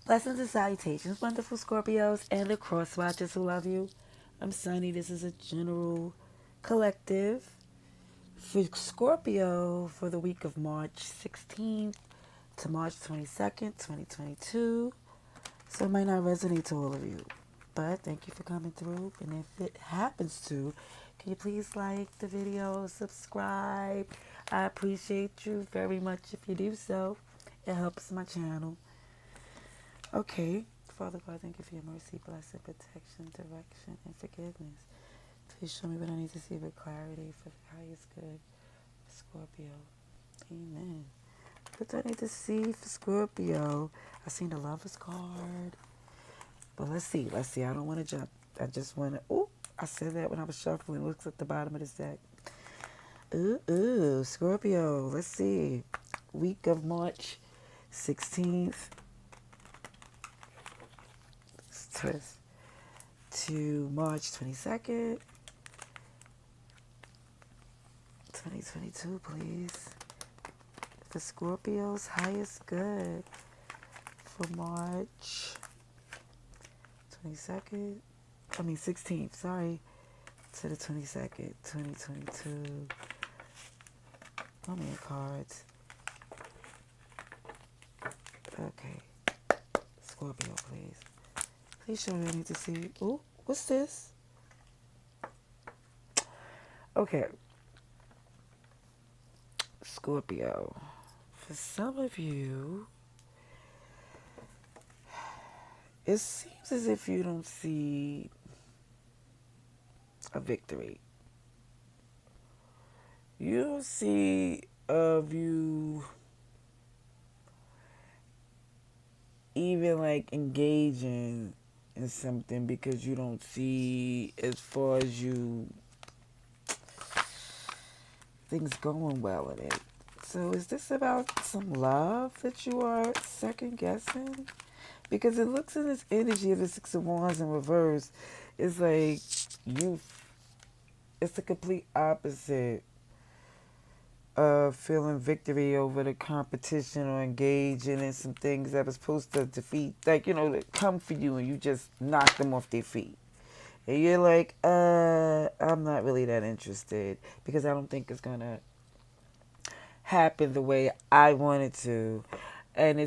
Blessings and salutations, wonderful Scorpios and the cross watchers who love you. I'm Sunny. This is a general collective for Scorpio for the week of March 16th to March 22nd, 2022. So it might not resonate to all of you, but thank you for coming through. And if it happens to, can you please like the video, subscribe? I appreciate you very much if you do so. It helps my channel. Okay. Father God, thank you for your mercy, blessing, protection, direction, and forgiveness. Please show me what I need to see with clarity for the highest good. Scorpio. Amen. What do I need to see for Scorpio? I seen the Lover's card. But let's see. Let's see. I don't want to jump. I just want to. Ooh, I said that when I was shuffling. Looks at the bottom of this deck. Ooh, Scorpio. Let's see. Week of March 16th. Twist. To March 22nd, 2022, please. For Scorpio's highest good for March 22nd, 16th, sorry, to the 22nd, 2022. How many cards? Okay. Scorpio, please. Please show me what I need to see. Ooh, what's this? Okay. Scorpio. For some of you, it seems as if you don't see a victory. You don't see of you even like engaging in something because you don't see as far as you things going well in it. So is this about some love that you are second guessing? Because it looks in this energy of the Six of Wands in reverse, it's like it's the complete opposite of feeling victory over the competition or engaging in some things that was supposed to defeat, like, that come for you and you just knock them off their feet. And you're like, I'm not really that interested because I don't think it's going to happen the way I want it to. And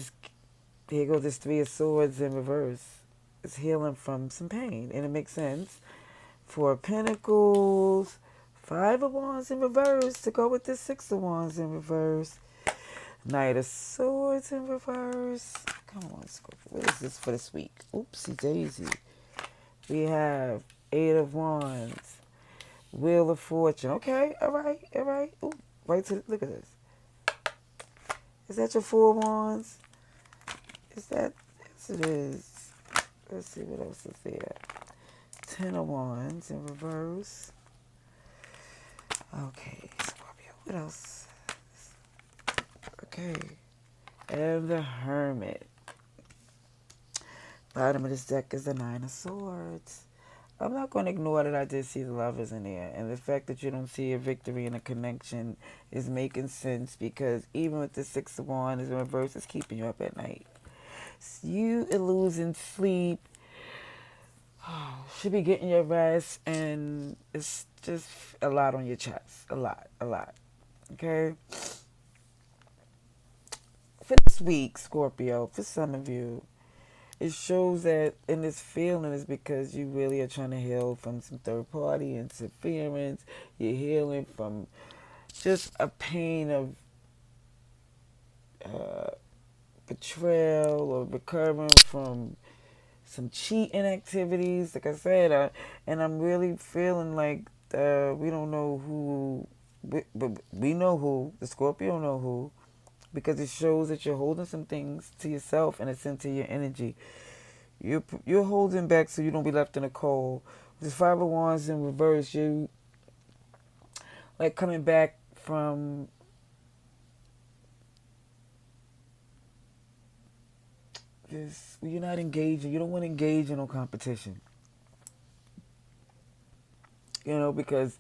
here goes this Three of Swords in reverse. It's healing from some pain. And it makes sense. Four of Pentacles, Five of Wands in reverse to go with the Six of Wands in reverse. Knight of Swords in reverse. Come on, Scorpio. What is this for this week? Oopsie daisy. We have Eight of Wands, Wheel of Fortune. Okay, all right. Ooh, look at this. Is that your Four of Wands? Is that? Yes, it is. Let's see what else is there. Ten of Wands in reverse. Okay, Scorpio. What else? Okay. And the Hermit. Bottom of this deck is the Nine of Swords. I'm not going to ignore that I did see the Lovers in there. And the fact that you don't see a victory and a connection is making sense because even with the Six of Wands in reverse, it's keeping you up at night. You are losing sleep. Should be getting your rest. And it's just a lot on your chest. A lot. Okay? For this week, Scorpio, for some of you, it shows that in this feeling is because you really are trying to heal from some third party interference. You're healing from just a pain of betrayal or recovering from some cheating activities. Like I said, and I'm really feeling like we don't know who, but we know who. The Scorpio know who. Because it shows that you're holding some things to yourself and it's into your energy. You're holding back so you don't be left in the cold. With the Five of Wands in reverse, you like coming back from this. You're not engaging. You don't want to engage in no competition. Because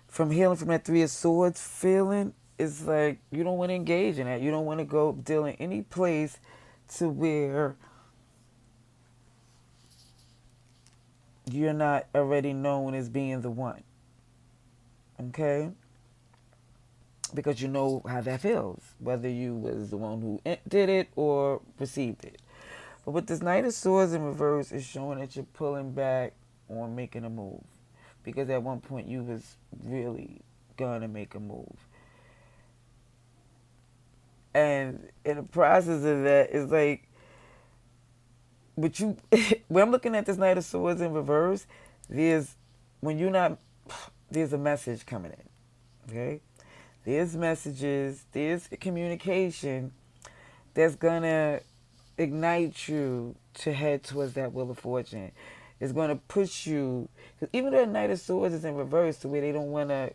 from healing from that Three of Swords feeling, it's like you don't want to engage in that. You don't want to go deal in any place to where you're not already known as being the one. Okay? Because you know how that feels, whether you was the one who did it or received it. But with this Knight of Swords in reverse, it's showing that you're pulling back on making a move. Because at one point you was really gonna make a move. And in the process of that, it's like, but you, when I'm looking at this Knight of Swords in reverse, there's, when you're not, there's a message coming in, okay? There's messages, there's communication that's gonna ignite you to head towards that Wheel of Fortune. It's gonna push you, because even though the Knight of Swords is in reverse, the way they don't wanna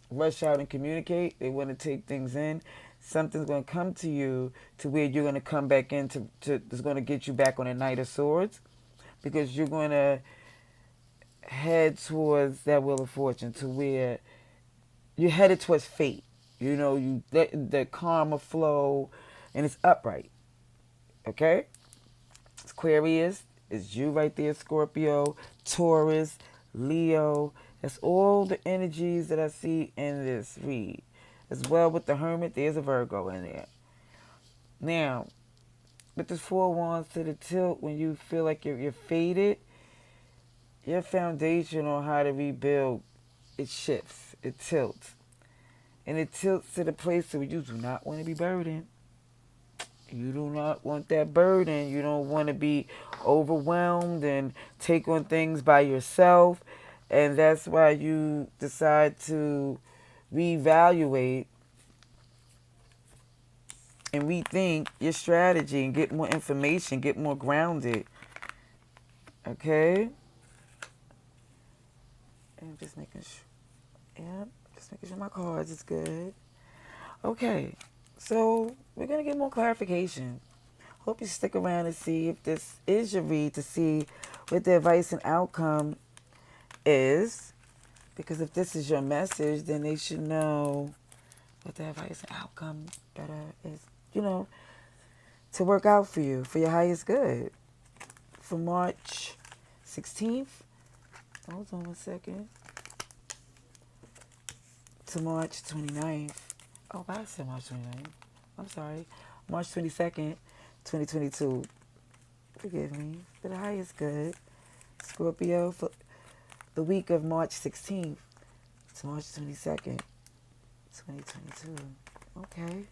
rush out and communicate, they wanna take things in, something's gonna come to you to where you're gonna come back into, it's gonna get you back on the Knight of Swords, because you're gonna head towards that Wheel of Fortune to where you're headed towards fate. You know, you let the karma flow, and it's upright. Okay? It's Aquarius. It's you right there, Scorpio, Taurus, Leo. That's all the energies that I see in this read. As well with the Hermit, there's a Virgo in there. Now, with this Four of Wands to the tilt, when you feel like you're faded, your foundation on how to rebuild, it shifts, it tilts. And it tilts to the place where you do not want to be burdened. You do not want that burden. You don't want to be overwhelmed and take on things by yourself. And that's why you decide to reevaluate and rethink your strategy and get more information, get more grounded. Okay? And just making sure. Yeah, just making sure my cards is good. Okay. So we're going to get more clarification. Hope you stick around and see if this is your read, to see what the advice and outcome is. Because if this is your message, then they should know what the advice and outcome better is, you know, to work out for you, for your highest good. For March 16th, hold on one second, to March 29th. Oh, I said March 29th. I'm sorry. March 22nd, 2022. Forgive me. For the highest good. Scorpio, for the week of March 16th to March 22nd, 2022. Okay.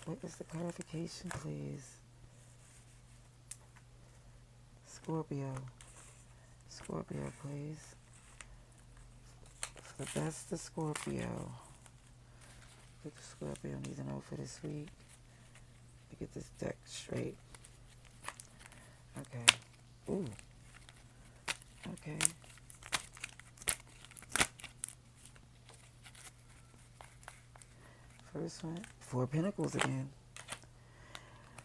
What is the clarification, please? Scorpio. Scorpio, please. For the best of Scorpio. What the Scorpio needs to know for this week. To get this deck straight. Okay. Ooh. Okay. First one. Four of Pentacles again.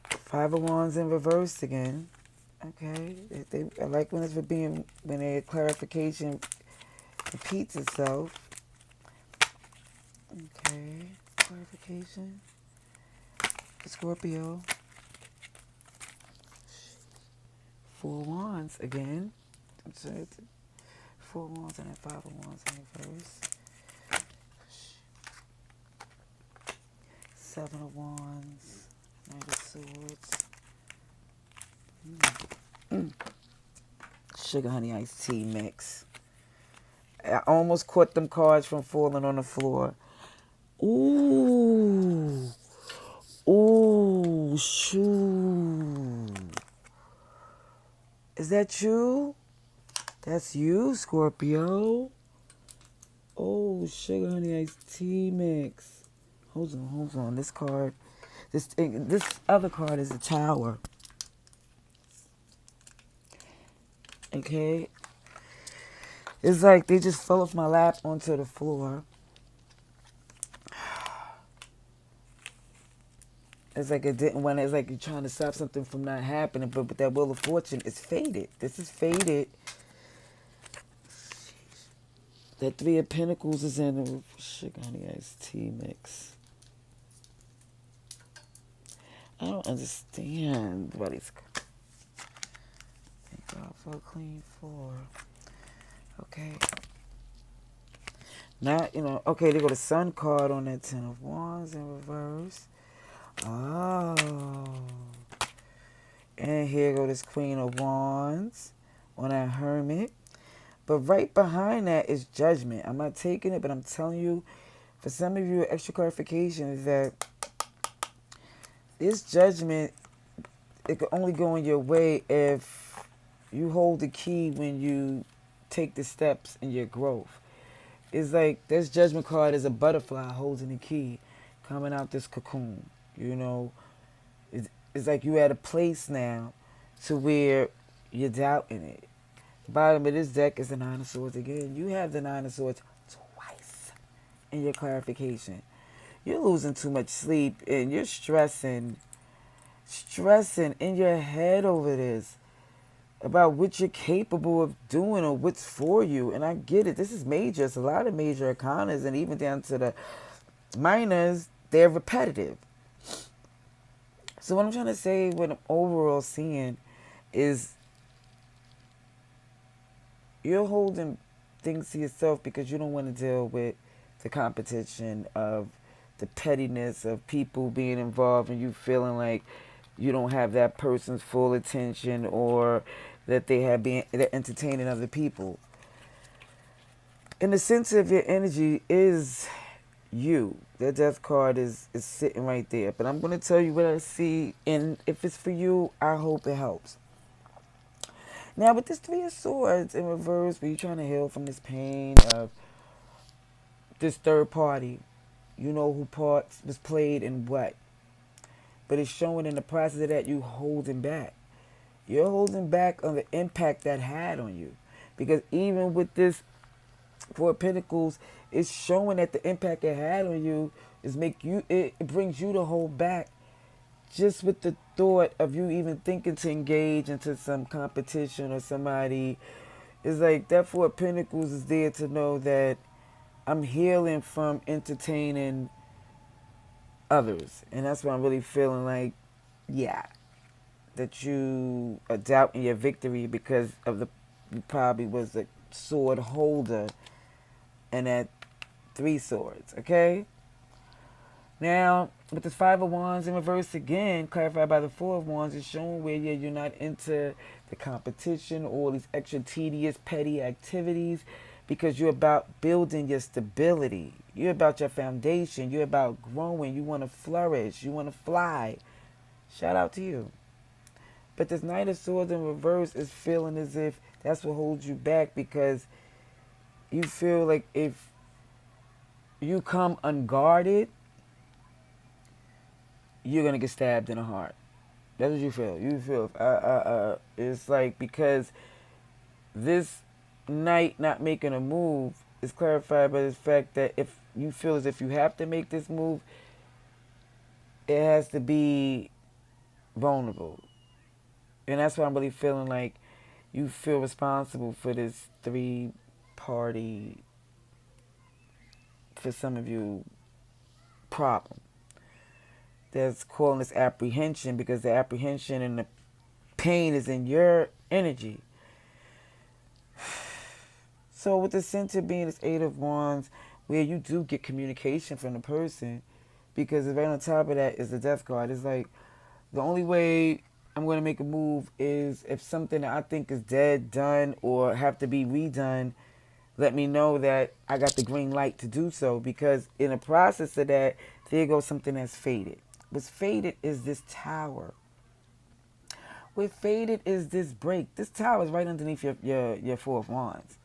Five of Wands in reverse again. Okay. I like when when a clarification repeats itself. Okay. Clarification. Scorpio. Four Wands again. I'm sorry. Four Wands and then Five of Wands in reverse. Seven of Wands. Knight of Swords. Sugar honey iced tea mix. I almost caught them cards from falling on the floor. Ooh. Ooh, shoot. Is that you? That's you, Scorpio. Oh, sugar honey iced tea mix. Hold on. This card, this other card is a Tower. Okay. It's like they just fell off my lap onto the floor. It's like it didn't want. It's like you're trying to stop something from not happening, but with that Wheel of Fortune, it's faded. This is faded. That Three of Pentacles is in the sugar honey iced tea mix. I don't understand what he's. Thank God for a clean floor. Okay. Now, okay, they go the Sun card on that Ten of Wands in reverse. Oh. And here go this Queen of Wands on that Hermit. But right behind that is Judgment. I'm not taking it, but I'm telling you, for some of you, extra clarification is that this judgment, it could only go in your way if you hold the key when you take the steps in your growth. It's like this Judgment card is a butterfly holding the key, coming out this cocoon. It's like you at a place now to where you're doubting it. Bottom of this deck is the Nine of Swords again. You have the Nine of Swords twice in your clarification. You're losing too much sleep and you're stressing in your head over this about what you're capable of doing or what's for you. And I get it. This is major. It's a lot of major arcanas, and even down to the minors, they're repetitive. So what I'm trying to say, what I'm overall seeing is you're holding things to yourself because you don't want to deal with the competition of the pettiness of people being involved and you feeling like you don't have that person's full attention or that they're entertaining other people. And the center of your energy is you. That death card is sitting right there. But I'm going to tell you what I see, and if it's for you, I hope it helps. Now, with this Three of Swords in reverse, where you're trying to heal from this pain of this third party, you know who parts was played and what. But it's showing in the process of that you holding back. You're holding back on the impact that had on you. Because even with this Four of Pentacles, it's showing that the impact it had on you it brings you to hold back just with the thought of you even thinking to engage into some competition or somebody. It's like that Four of Pentacles is there to know that I'm healing from entertaining others. And that's what I'm really feeling like, yeah, that you are doubting your victory because of you probably was a sword holder and that Three Swords, okay? Now, with this Five of Wands in reverse again, clarified by the Four of Wands, it's showing where you're not into the competition or these extra tedious, petty activities because you're about building your stability. You're about your foundation. You're about growing. You want to flourish. You want to fly. Shout out to you. But this Knight of Swords in reverse is feeling as if that's what holds you back because you feel like if you come unguarded, you're going to get stabbed in the heart. That's what you feel. You feel, it's like because this Knight not making a move is clarified by the fact that if you feel as if you have to make this move, it has to be vulnerable. And that's why I'm really feeling like you feel responsible for this three-party, for some of you, problem. That's calling this apprehension because the apprehension and the pain is in your energy. So with the center being this Eight of Wands, where you do get communication from the person, because right on top of that is the Death card. It's like the only way I'm going to make a move is if something that I think is dead, done, or have to be redone, let me know that I got the green light to do so. Because in the process of that, there goes something that's faded. What's faded is this tower. What faded is this break. This tower is right underneath your Four of Wands.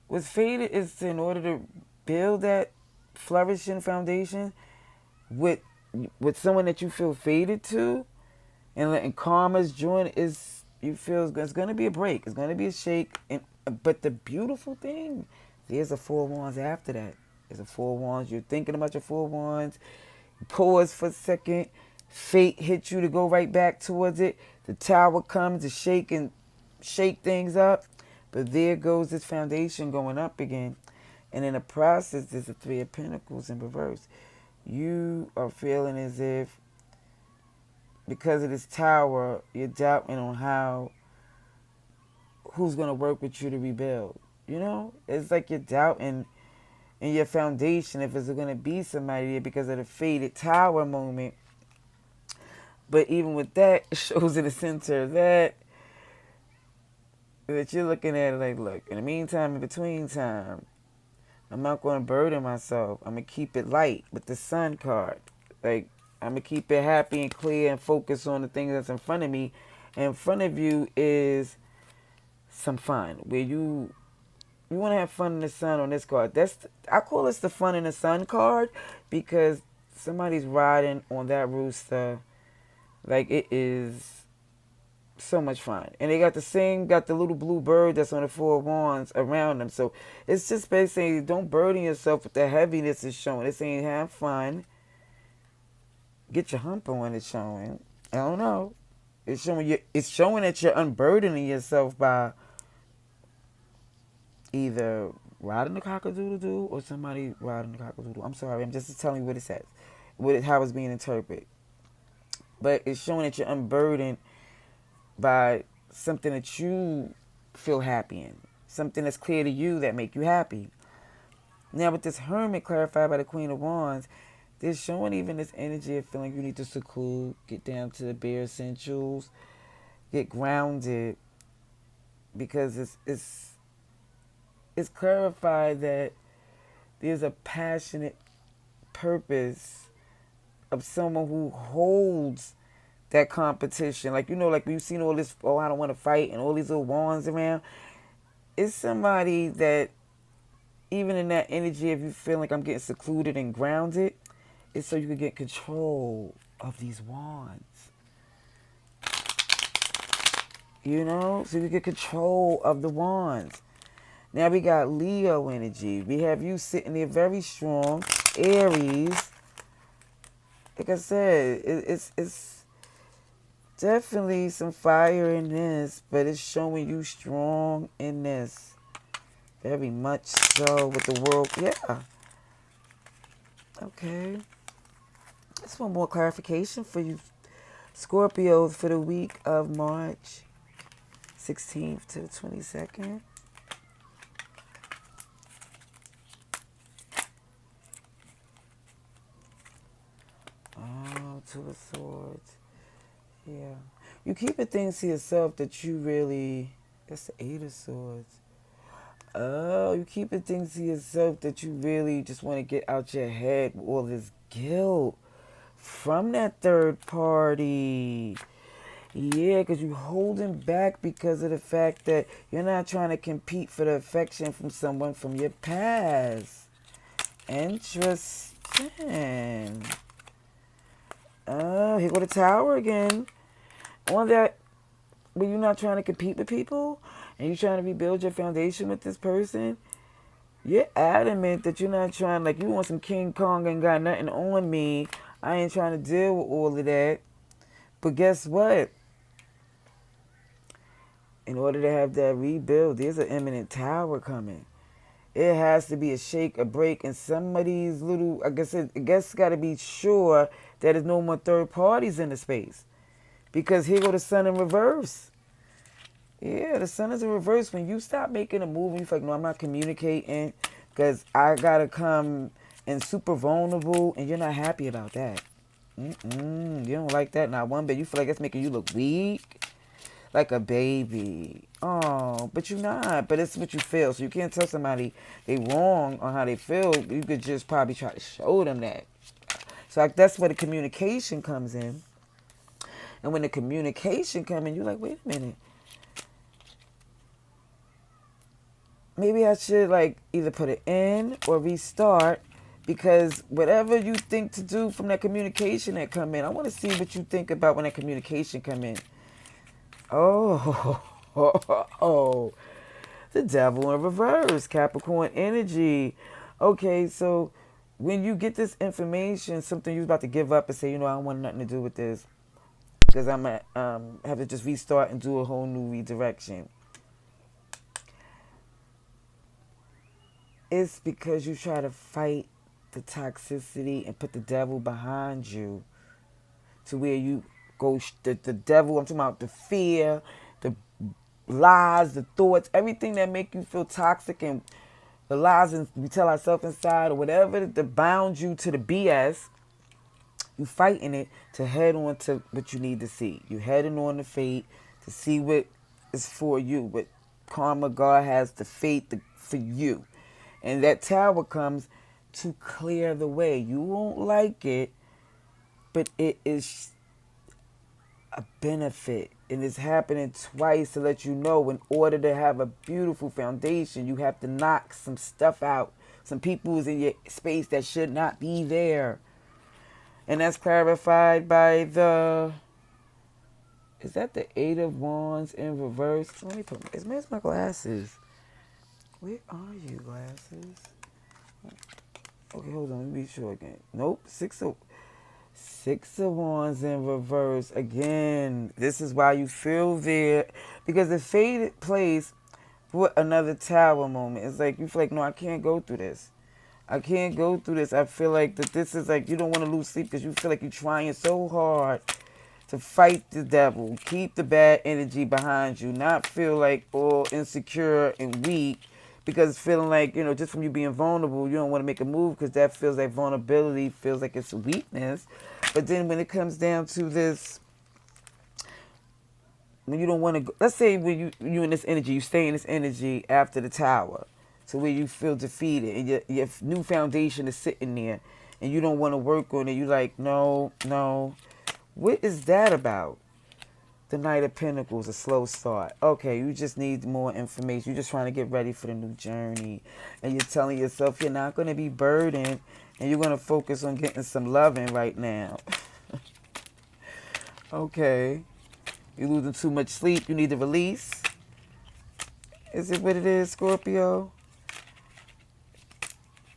What's faded is in order to build that flourishing foundation with someone that you feel faded to, and letting karma's join is you feel it's going to be a break. It's going to be a shake. But the beautiful thing, there's a Four of Wands after that. There's a Four of Wands. You're thinking about your Four of Wands. Pause for a second. Fate hits you to go right back towards it. The tower comes to shake things up. But there goes this foundation going up again. And in the process, there's a Three of Pentacles in reverse. You are feeling as if, because of this tower, you're doubting on who's going to work with you to rebuild. You know, it's like you're doubting in your foundation if it's going to be somebody there because of the faded tower moment. But even with that, it shows in the center of that you're looking at it like, look, in the meantime, in between time, I'm not going to burden myself. I'm going to keep it light with the sun card. Like, I'm going to keep it happy and clear and focus on the things that's in front of me. And in front of you is some fun where you want to have fun in the sun on this card. I call this the fun in the sun card because somebody's riding on that rooster like it is so much fun. And they got the little blue bird that's on the four wands around them. So it's just basically don't burden yourself with the heaviness it's showing. It's saying have fun. Get your hump on, it's showing. I don't know. It's showing that you're unburdening yourself by either riding the cockadoodle-doo or somebody riding the cockadoodle. I'm sorry, I'm just telling you what it says, how it's being interpreted. But it's showing that you're unburdened by something that you feel happy in, something that's clear to you that make you happy. Now with this Hermit clarified by the Queen of Wands, they're showing even this energy of feeling you need to seclude, get down to the bare essentials, get grounded, because it's clarified that there's a passionate purpose of someone who holds that competition. Like, like we've seen all this, oh, I don't want to fight, and all these little wands around. It's somebody that, even in that energy, if you feel like I'm getting secluded and grounded, it's so you can get control of these wands. So you can get control of the wands. Now we got Leo energy. We have you sitting there very strong. Aries. Like I said, it's definitely some fire in this, but it's showing you strong in this. Very much so with the world. Yeah. Okay. That's one more clarification for you, Scorpios, for the week of March 16th to the 22nd. Oh, Two of Swords. Yeah. You keeping things to yourself that you really... That's the Eight of Swords. Oh, you keeping things to yourself that you really just want to get out your head with all this guilt from that third party. Yeah, because you're holding back because of the fact that you're not trying to compete for the affection from someone from your past. Interesting. Oh, here go the Tower again. On that, when you're not trying to compete with people and you're trying to rebuild your foundation with this person, you're adamant that you're not trying, like you want some King Kong and got nothing on me. I ain't trying to deal with all of that. But guess what? In order to have that rebuild, there's an imminent tower coming. It has to be a shake, a break, and somebody's little, I guess got to be sure that there's no more third parties in the space. Because here go the Sun in reverse. Yeah, the Sun is in reverse. When you stop making a move and you feel like, no, I'm not communicating because I got to come and super vulnerable, and you're not happy about that. You don't like that, not one bit. You feel like that's making you look weak, like a baby. Oh, but you're not. But it's what you feel. So you can't tell somebody they wrong on how they feel. You could just probably try to show them that. So like, that's where the communication comes in. And when the communication comes in, you're like, wait a minute. Maybe I should like either put it in or restart, because whatever you think to do from that communication that come in, I want to see what you think about when that communication come in. Oh, the Devil in reverse, Capricorn energy. Okay, so when you get this information, something you're about to give up and say, I don't want nothing to do with this because I'm going to have to just restart and do a whole new redirection. It's because you try to fight the toxicity and put the devil behind you to where you go, the devil, I'm talking about the fear, the lies, the thoughts, everything that make you feel toxic, and the lies we tell ourselves inside, or whatever that bound you to the BS, you fighting it to head on to what you need to see. You heading on to fate to see what is for you, what karma God has, the fate for you. And that tower comes to clear the way. You won't like it, but it is a benefit. And it's happening twice to let you know, in order to have a beautiful foundation, you have to knock some stuff out. Some people who's in your space that should not be there. And that's clarified by the, is that the Eight of Wands in reverse? Let me put, where's my glasses? Where are you, glasses? Okay, hold on, let me be sure again. Nope, Six of Wands in reverse. Again, this is why you feel there. Because the faded place with another tower moment. It's like, you feel like, no, I can't go through this. I can't go through this. I feel like that this is like, you don't want to lose sleep because you feel like you're trying so hard to fight the devil, keep the bad energy behind you, not feel like all insecure and weak, because feeling like, just from you being vulnerable, you don't want to make a move because that feels like vulnerability, feels like it's a weakness. But then when it comes down to this, when you don't want to go, let's say when you in this energy, you stay in this energy after the tower, to where you feel defeated and your new foundation is sitting there and you don't want to work on it. You like, no. What is that about? The Knight of Pentacles, a slow start. Okay, you just need more information. You're just trying to get ready for the new journey. And you're telling yourself you're not going to be burdened and you're going to focus on getting some loving right now. Okay. You're losing too much sleep. You need to release. Is it what it is, Scorpio?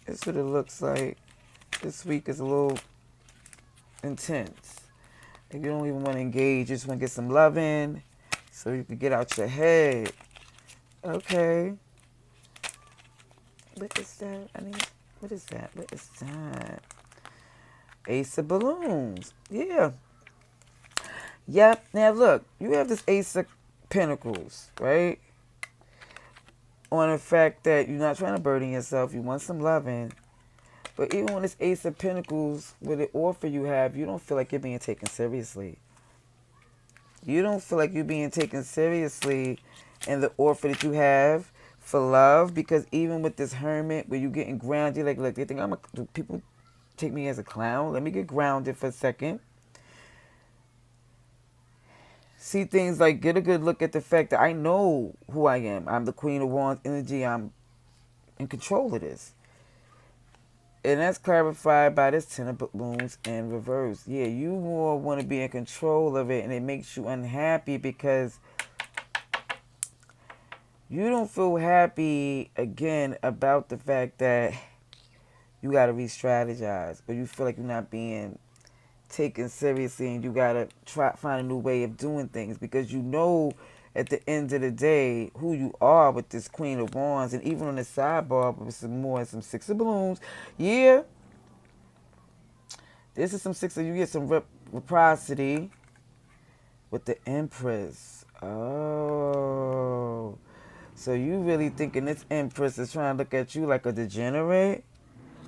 That's what it looks like. This week is a little intense. If you don't even want to engage, you just want to get some loving so you can get out your head. Okay. What is that? What is that? What is that? Ace of Balloons. Yeah. Yep. Now look, you have this Ace of Pentacles, right? On the fact that you're not trying to burden yourself. You want some loving. But even when it's Ace of Pentacles, with the offer you have, you don't feel like you're being taken seriously. You don't feel like you're being taken seriously in the offer that you have for love. Because even with this Hermit, where you're getting grounded, like, look, they think do people take me as a clown? Let me get grounded for a second. See things like, get a good look at the fact that I know who I am. I'm the Queen of Wands energy. I'm in control of this. And that's clarified by this Ten of Balloons in reverse. Yeah, you more want to be in control of it, and it makes you unhappy because you don't feel happy, again, about the fact that you got to re-strategize, but you feel like you're not being taken seriously, and you got to find a new way of doing things, because you know at the end of the day who you are with this Queen of Wands. And even on the sidebar with some Six of Balloons, yeah, this is some you get some reciprocity with the Empress. Oh, so you really thinking this Empress is trying to look at you like a degenerate,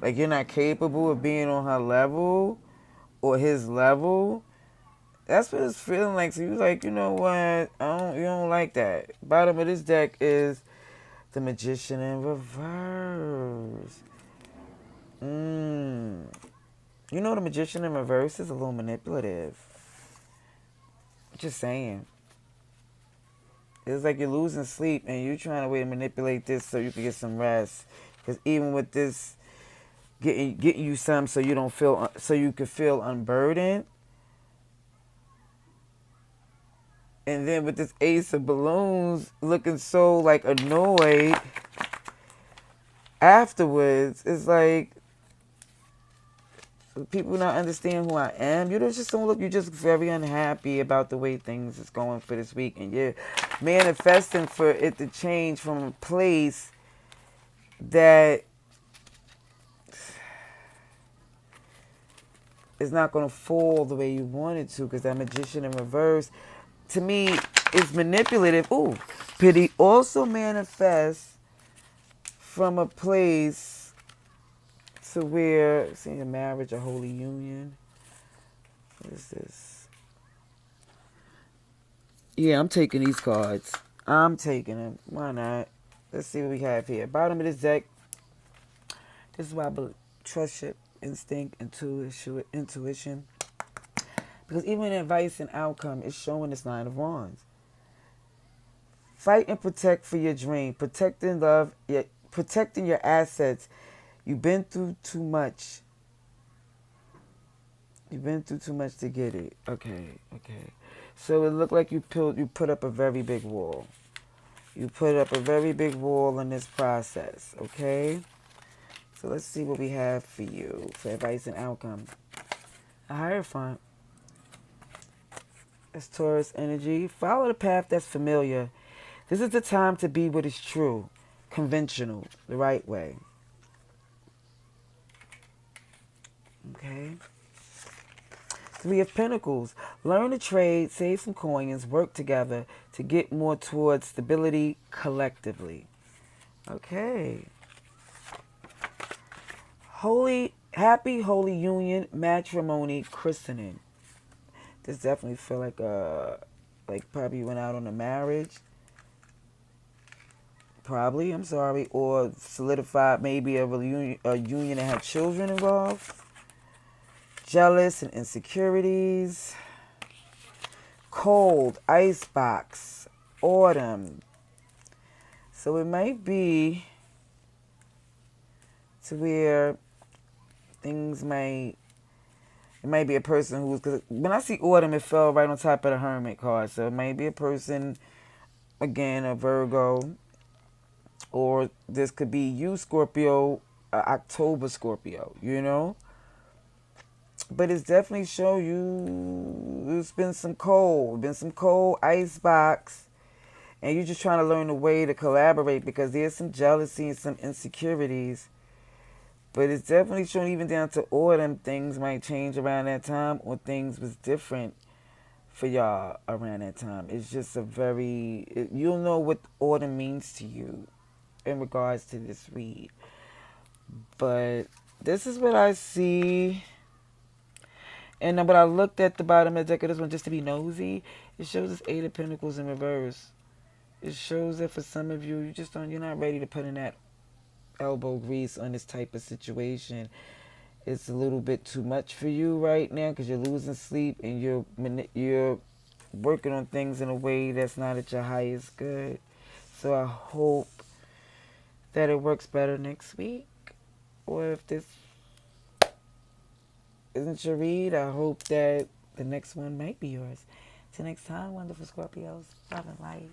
like you're not capable of being on her level or his level? That's what it's feeling like. So you're like, you know what? You don't like that. Bottom of this deck is the Magician in reverse. You know the Magician in reverse is a little manipulative. Just saying. It's like you're losing sleep and you're trying to way to manipulate this so you can get some rest. Because even with this getting you some so you don't feel, so you can feel unburdened. And then with this Ace of Balloons looking so like annoyed afterwards, it's like people not understand who I am. You just don't look, you're just very unhappy about the way things is going for this week. And you're manifesting for it to change from a place that is not going to fall the way you want it to, because that Magician in reverse, to me, is manipulative. Ooh, But he also manifests from a place to where, see, a marriage, a holy union. What is this? Yeah, I'm taking these cards. I'm taking them. Why not? Let's see what we have here. Bottom of this deck. This is why I trust your instinct, intuition. Because even in advice and outcome, it's showing this Nine of Wands. Fight and protect for your dream. Protecting love, protecting your assets. You've been through too much. You've been through too much to get it. Okay. So it looked like you put up a very big wall. You put up a very big wall in this process, okay? So let's see what we have for you for advice and outcome. A Hierophant. That's Taurus energy. Follow the path that's familiar. This is the time to be what is true, conventional, the right way. Okay. Three of Pentacles. Learn to trade, save some coins, work together to get more towards stability collectively. Okay. Happy holy union, matrimony, christening. This definitely feel like probably you went out on a marriage. Probably, I'm sorry, or solidified maybe a union that had children involved. Jealous and insecurities. Cold, icebox, autumn. So it might be to where things might, it might be a person who's, because when I see autumn, it fell right on top of the Hermit card. So it might be a person, again, a Virgo, or this could be you, Scorpio, October Scorpio, you know? But it's definitely show you there's been some cold icebox, and you're just trying to learn a way to collaborate because there's some jealousy and some insecurities. But it's definitely showing even down to autumn, things might change around that time, or things was different for y'all around that time. It's just you'll know what autumn means to you in regards to this read. But this is what I see. And then when I looked at the bottom of the deck of this one just to be nosy, it shows this Eight of Pentacles in reverse. It shows that for some of you, you're not ready to put in that elbow grease on this type of situation. It's a little bit too much for you right now because you're losing sleep and you're working on things in a way that's not at your highest good. So I hope that it works better next week. Or if this isn't your read, I hope that the next one might be yours. Till next time, wonderful Scorpios. Love and light.